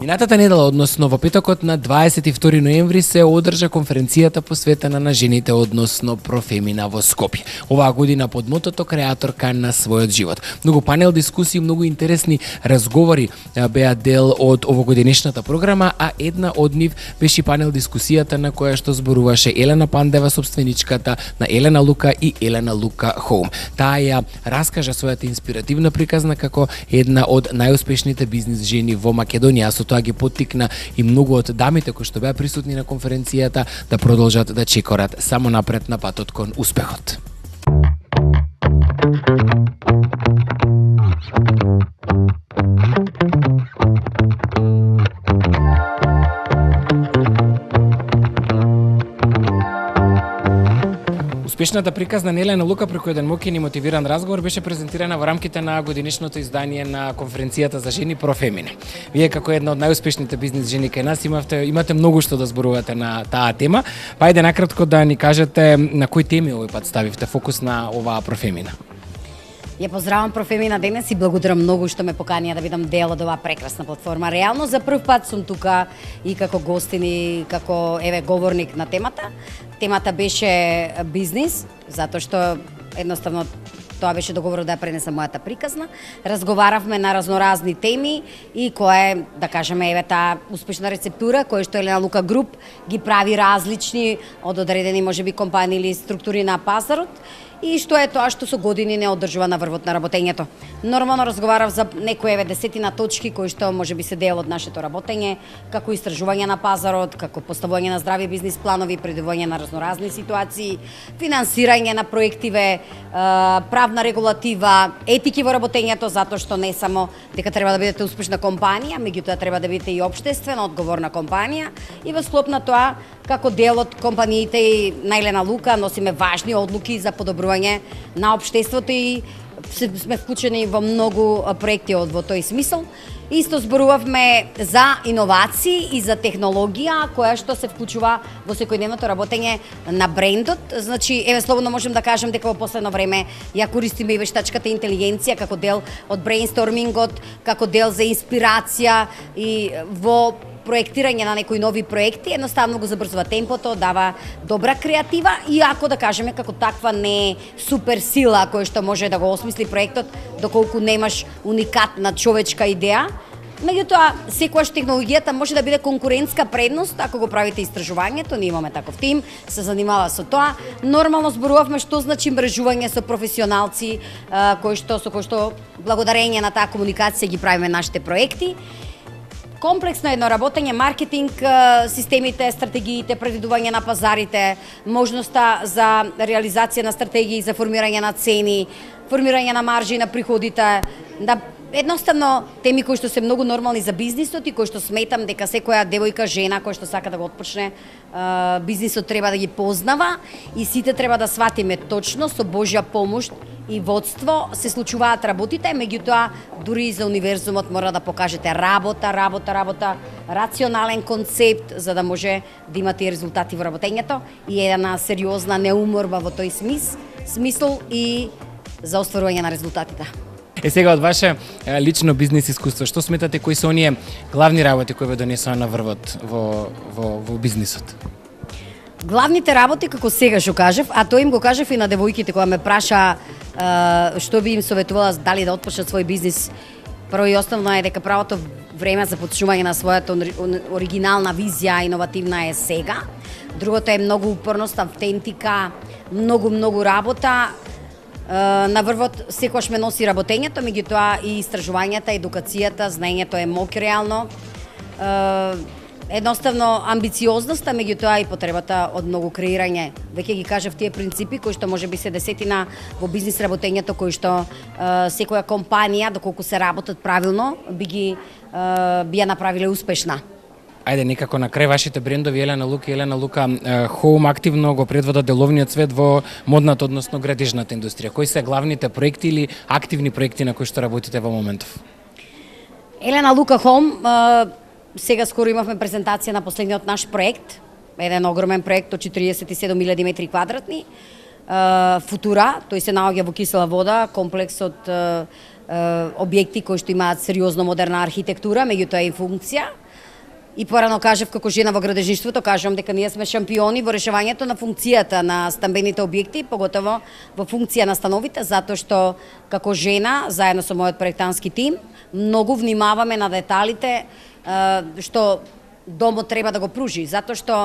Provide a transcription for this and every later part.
Минатата недела, односно во петокот на 22 ноември се одржа конференцијата посветена на жените, односно Профемина во Скопје. Оваа година под мотото креаторка на својот живот. Многу панел дискусии, многу интересни разговори беа дел од овогодинешната програма, а една од нив беше панел дискусијата на која што зборуваше Елена Пандева, собственичката на Елена Лука и Елена Лука Хоум. Таа ја раскажа својата инспиративна приказна како една од најуспешните бизнис жени во Македонија. Со тоа ги поттикна и многу од дамите кои што беа присутни на конференцијата да продолжат да чекорат само напред на патот кон успехот. Успешната приказна на Елена Лука преку еден мокен и мотивиран разговор беше презентирана во рамките на годинешното издание на конференцијата за жени Профемина. Вие како една од најуспешните бизнис жени кај нас имате многу што да зборувате на таа тема. Па ајде накратко да ни кажете на кои теми овој пат ставивте фокус на оваа Профемина. Ја поздравам Профемина денес и благодарам многу што ме поканија да бидам дел од оваа прекрасна платформа. Реално за прв пат сум тука и како гостин и како говорник на темата. Темата беше бизнис, затоа што едноставно тоа беше договорот да ја пренесам мојата приказна. Разговаравме на разноразни теми и која е, да кажеме, таа успешна рецептура која што Елена Лука Груп ги прави различни од одредени можеби компании или структури на пазарот. И што е тоа што со години не одржува на врвот на работењето. Нормално разговарав за некои десетина точки кои што можеби се дел од нашето работење, како истражување на пазарот, како поставување на здрави бизнис планови, предвидување на разноразни ситуации, финансирање на проективе, правна регулатива, етики во работењето, затоа што не само дека треба да бидете успешна компанија, меѓутоа треба да бидете и општествено одговорна компанија и во склоп на тоа како дел од компаниите и на Елена Лука носиме важни одлуки за подобрување на општеството и сме вклучени во многу проекти во тој смисол. Исто зборувавме за иновации и за технологија која што се вклучува во секојдневното работење на брендот. Значи, слободно можем да кажем дека во последно време ја користиме и вештачката интелигенција како дел од брейнстормингот, како дел за инспирација и во проектирање на некои нови проекти, едноставно го забрзува темпото, дава добра креатива, иако да кажеме како таква не е супер сила која што може да го осмисли проектот доколку немаш уникатна човечка идеја. Меѓутоа, секогаш технологијата може да биде конкурентска предност ако го правите истражувањето. Ние имаме таков тим, се занимава со тоа. Нормално зборувавме што значи мрежување со професионалци, кои што благодарење на таа комуникација ги правиме нашите проекти. Комплексно едно работење, маркетинг, системите, стратегиите, предвидување на пазарите, можноста за реализација на стратегии за формирање на цени, формирање на маржи на приходите, да едноставно теми кои што се многу нормални за бизнисот и кои што сметам дека секоја девојка, жена која што сака да го отпочне бизнисот треба да ги познава и сите треба да сватиме точно со Божја помош и водство се случуваат работите, меѓутоа дури и за универзумот мора да покажете работа, рационален концепт за да може да имате резултати во работењето и една сериозна неуморба во тој смисол и за остварување на резултатите. Сега од ваше лично бизнис искуство, што сметате кои се оние главни работи кои ве донесоа на врвот во бизнисот? Главните работи, како сега што кажав, а тоа им го кажав и на девојките кога ме праша што би им советувала дали да отпочнат свој бизнис. Прво и основно е дека правото време за почнување на својата оригинална визија, иновативна е сега. Другото е многу упорност, автентика, многу работа. На врвот секогаш ме носи работењето, меѓутоа и истражувањата, едукацијата, знаењето е мок реално. Едноставно амбициозноста, меѓутоа и потребата од многу креирање. Веќе ги кажав тие принципи кои што може би се десетина во бизнис работењето кои што секоја компанија доколку се работат правилно би ја направиле успешна. Ајде, некако на крај вашите брендови Елена Лука и Елена Лука Хоум активно го предводат деловниот свет во модната, односно градежната индустрија. Кои се главните проекти или активни проекти на кои што работите во моментов? Елена Лука Хоум, сега скоро имавме презентација на последниот наш проект, еден огромен проект од 47.000 метри квадратни. Футура, тој се наоѓа во кисела вода, комплекс од објекти кои што имаат сериозно модерна архитектура, меѓутоа и функција. И порано кажав како жена во градежништвото, кажувам дека ние сме шампиони во решавањето на функцијата на стамбените објекти, поготово во функција на становите, затоа што како жена, заедно со мојот проектантски тим, многу внимаваме на деталите што домот треба да го пружи, затоа што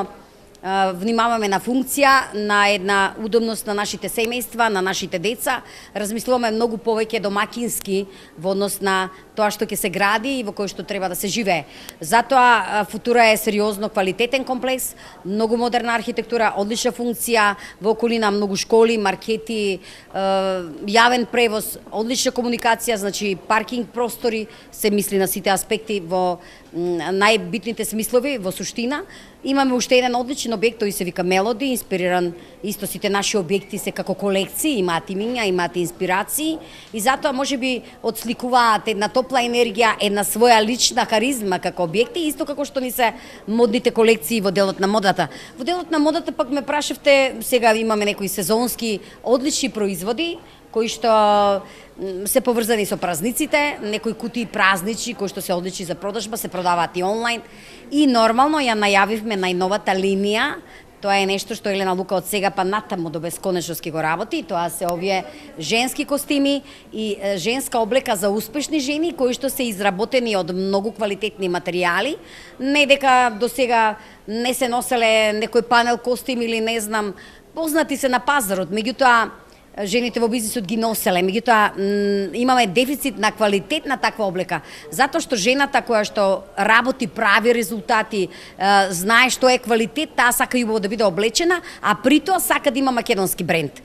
внимаваме на функција, на една удобност на нашите семејства, на нашите деца, размислуваме многу повеќе домакински во однос на тоа што ќе се гради и во кој што треба да се живее. Затоа Футура е сериозно квалитетен комплекс, многу модерна архитектура, одлична функција, во околина многу школи, маркети, јавен превоз, одлична комуникација, значи паркинг простори, се мисли на сите аспекти во најбитните смислови, во суштина. Имаме уште еден одличен објект, тој се вика Мелоди, инспириран, исто сите наши објекти се како колекции, имаат имиња, имаат инспирации и затоа можеби отсликуваат една топла енергија, една своја лична харизма како објекти, исто како што ни се модните колекции во делот на модата. Во делот на модата пак ме прашавте, сега имаме некои сезонски одлични производи, кои што се поврзани со празниците, некои кутии празнични кои што се одлични за продажба, се продаваат и онлайн. И нормално ја најавивме најновата линија. Тоа е нешто што Елена Лука од сега па натаму до бесконечност ќе го работи. Тоа се овие женски костими и женска облека за успешни жени кои што се изработени од многу квалитетни материјали. Не дека до сега не се носеле некој панел костим или не знам, познати се на пазарот, меѓутоа жените во бизнисот ги носеле, меѓутоа имаме дефицит на квалитет на таква облека, затоа што жената која што работи, прави резултати, знае што е квалитет, таа сака љубово да биде облечена, а при тоа сака да има македонски бренд.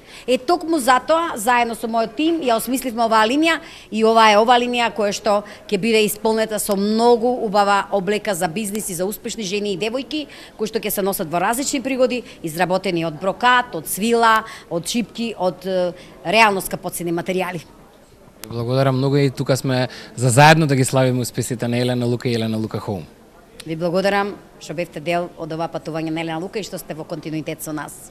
Токму затоа, заедно со мојот тим, ја осмисливме оваа линија и ова е линија која што ќе биде исполнета со многу убава облека за бизнис и за успешни жени и девојки, кои што ќе се носат во различни пригоди, изработени од брокат, од свила, од чипки, од реално скапоцени материјали. Благодарам многу и тука сме за заедно да ги славиме успесите на Елена Лука и Елена Лука Хоум. Ви благодарам што бевте дел од ова патување на Елена Лука и што сте во континуитет со нас.